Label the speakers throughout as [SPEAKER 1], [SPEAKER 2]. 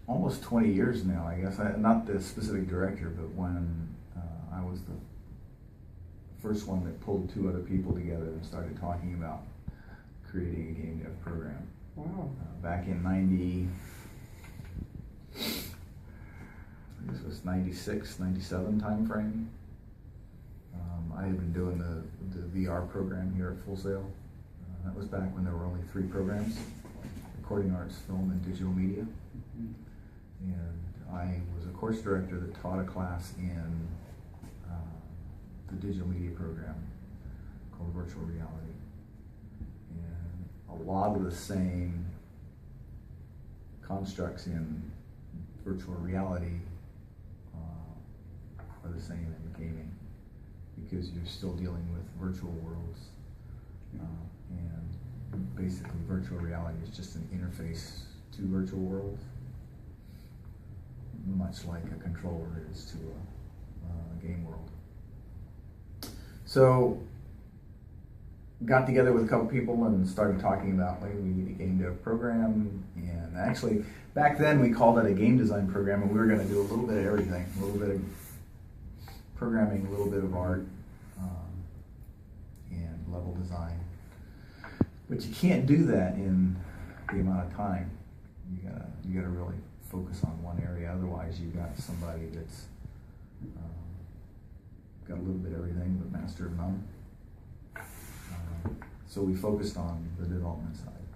[SPEAKER 1] almost 20 years now, I guess. Not the specific director, but when I was the first one that pulled two other people together and started talking about creating a game dev program.
[SPEAKER 2] Wow.
[SPEAKER 1] Back in this was 96, 97 time frame. I had been doing the VR program here at Full Sail. That was back when there were only 3 programs: recording arts, film, and digital media. And I was a course director that taught a class in the digital media program called virtual reality. And a lot of the same constructs in virtual reality are the same in gaming, because you're still dealing with virtual worlds, and basically virtual reality is just an interface to virtual worlds, much like a controller is to a game world. So got together with a couple people and started talking about, like, we need a game dev program. And actually back then we called it a game design program, and we were going to do a little bit of everything, a little bit of programming, a little bit of art, and level design. But you can't do that in the amount of time. You gotta really focus on one area. Otherwise, you've got somebody that's got a little bit of everything but master of none. So we focused on the development side.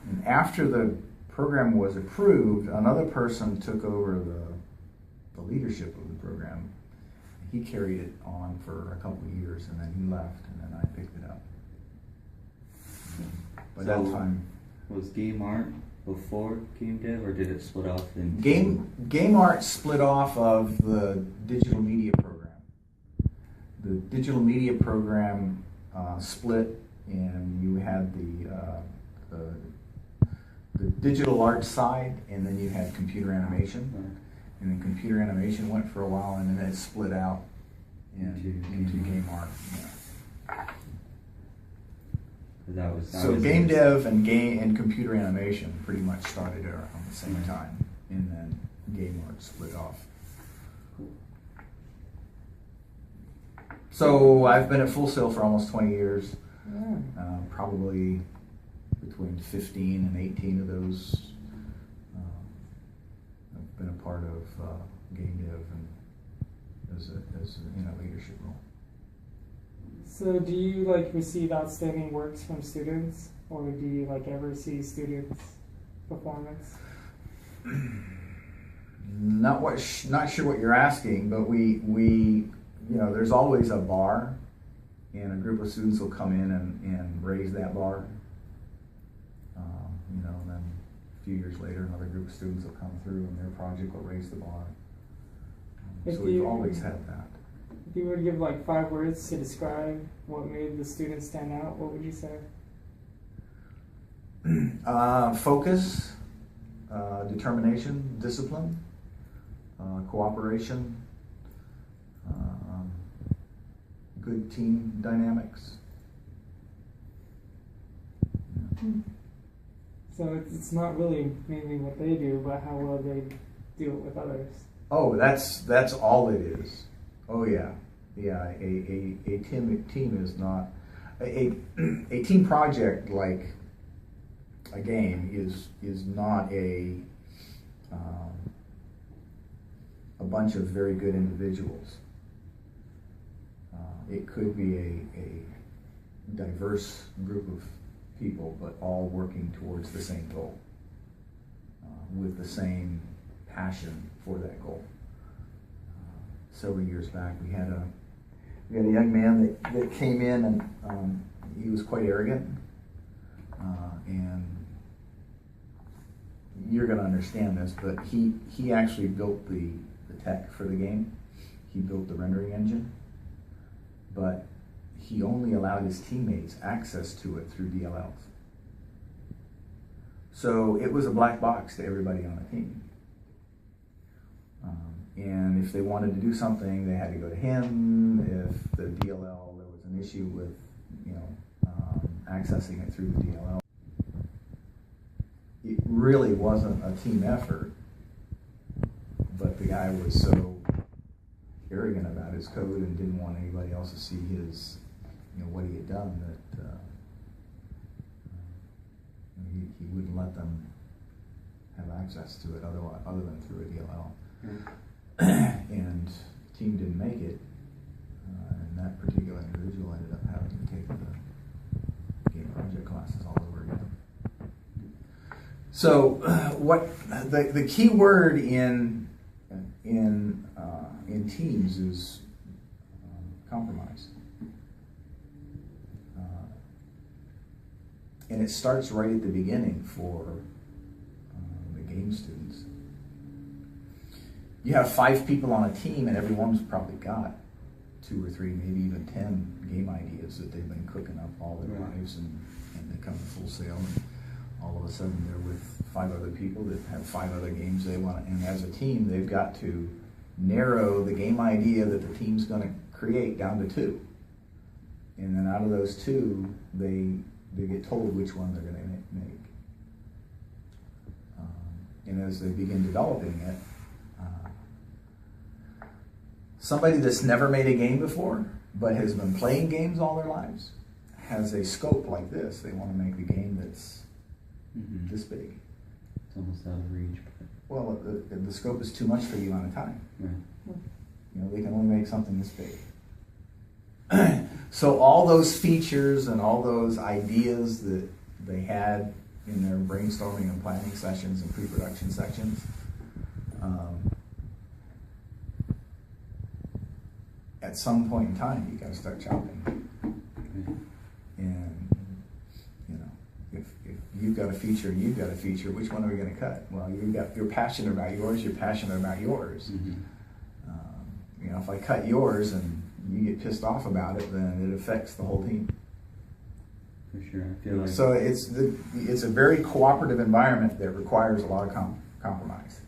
[SPEAKER 1] And after the program was approved, another person took over the leadership of the program. He carried it on for a couple of years, and then he left, and then I picked it up. By that time,
[SPEAKER 3] was game art before game dev, or did it split off in
[SPEAKER 1] game art split off of the digital media program. The digital media program split, and you had the digital art side, and then you had computer animation.
[SPEAKER 3] Right.
[SPEAKER 1] And then computer animation went for a while, and then it split out into game art. Yeah. So game dev and computer animation pretty much started around the same time, and then game art split off. So I've been at Full Sail for almost 20 years. Probably between 15 and 18 of those I've been a part of game dev and as in a leadership role.
[SPEAKER 2] So do you receive outstanding works from students, or do you ever see students' performance?
[SPEAKER 1] Not sure what you're asking, but we there's always a bar, and a group of students will come in and raise that bar. And then a few years later, another group of students will come through, and their project will raise the bar. So we've always had that.
[SPEAKER 2] If you were to give 5 words to describe what made the students stand out, what would you say?
[SPEAKER 1] Focus, determination, discipline, cooperation, good team dynamics.
[SPEAKER 2] So it's not really mainly what they do, but how well they do it with others.
[SPEAKER 1] Oh, that's all it is. Oh yeah. A team is not a team project like a game is not a bunch of very good individuals. It could be a diverse group of people, but all working towards the same goal, with the same passion for that goal. Several years back, we had a young man that came in, and he was quite arrogant, and you're going to understand this, but he actually built the tech for the game. He built the rendering engine, but he only allowed his teammates access to it through DLLs. So it was a black box to everybody on the team. And if they wanted to do something, they had to go to him. If the DLL, there was an issue with, accessing it through the DLL. really wasn't a team effort, but the guy was so arrogant about his code and didn't want anybody else to see his, what he had done, that he wouldn't let them have access to it other than through a DLL. And the team didn't make it, and that particular individual ended up having to take the game project classes all over again. So, what the key word in teams is compromise, and it starts right at the beginning for the game students. You have 5 people on a team, and everyone's probably got 2 or 3, maybe even 10 game ideas that they've been cooking up all their lives, and they come to Full Sail, and all of a sudden they're with 5 other people that have 5 other games they want, and as a team they've got to narrow the game idea that the team's going to create down to 2, and then out of those 2 they get told which one they're going to make. And as they begin developing it, somebody that's never made a game before but has been playing games all their lives has a scope like this. They want to make a game that's this big.
[SPEAKER 3] It's almost out of reach. But...
[SPEAKER 1] Well, the scope is too much for the amount of time.
[SPEAKER 3] Right.
[SPEAKER 1] They can only make something this big. So all those features and all those ideas that they had in their brainstorming and planning sessions and pre-production sections, at some point in time, you got to start chopping. And if you've got a feature and you've got a feature, which one are we going to cut? Well, you're passionate about yours. You're passionate about yours. If I cut yours and you get pissed off about it, then it affects the whole team.
[SPEAKER 3] For sure, I feel like.
[SPEAKER 1] So it's a very cooperative environment that requires a lot of compromise.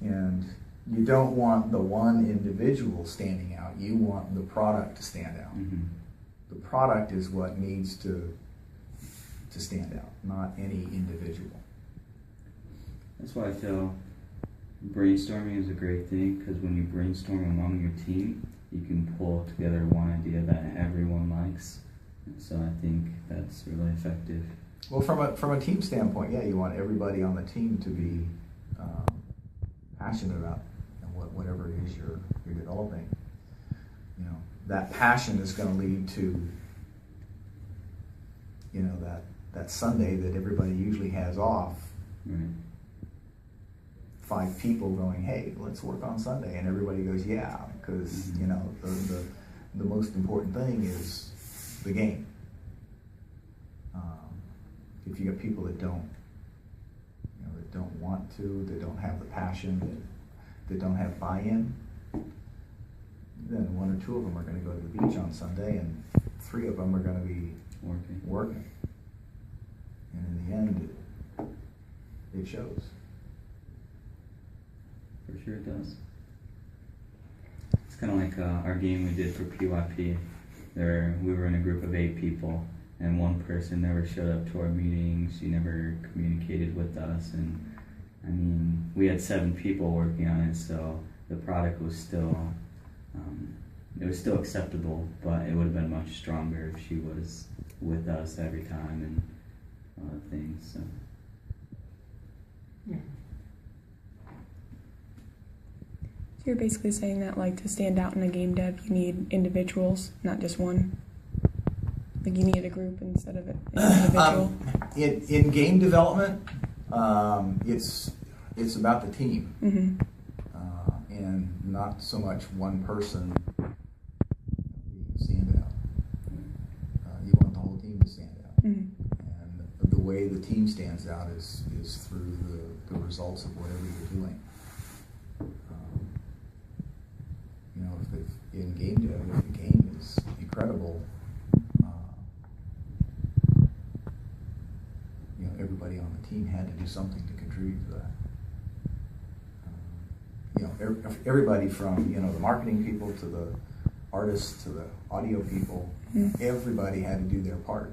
[SPEAKER 1] And you don't want the one individual standing out. You want the product to stand out. The product is what needs to stand out, not any individual.
[SPEAKER 3] That's why I feel brainstorming is a great thing, because when you brainstorm among your team, you can pull together one idea that everyone likes. And so I think that's really effective.
[SPEAKER 1] Well, from a team standpoint, yeah, you want everybody on the team to be passionate about whatever it is you're developing. That passion is going to lead to that Sunday that everybody usually has off.
[SPEAKER 3] Right.
[SPEAKER 1] 5 people going, hey, let's work on Sunday, and everybody goes, yeah, because the most important thing is the game. If you got people that don't want to, that don't have the passion, that don't have buy-in, then 1 or 2 of them are going to go to the beach on Sunday, and 3 of them are going to be working. And in the end, it shows.
[SPEAKER 3] For sure it does. It's kind of like our game we did for PYP. We were in a group of 8 people, and one person never showed up to our meetings. She never communicated with us, and I mean, we had 7 people working on it, so the product was still acceptable, but it would have been much stronger if she was with us every time and other things. So.
[SPEAKER 2] Yeah.
[SPEAKER 4] So you're basically saying that, like, to stand out in a game dev, you need individuals, not just one. Like, you need a group instead of an individual.
[SPEAKER 1] In game development, it's about the team, and not so much one person being a standout. You want the whole team to stand out, and the way the team stands out is through the results of whatever you're doing. In game dev, if the game is incredible, everybody on the team had to do something to contribute to that. Everybody from the marketing people to the artists to the audio people, everybody had to do their part.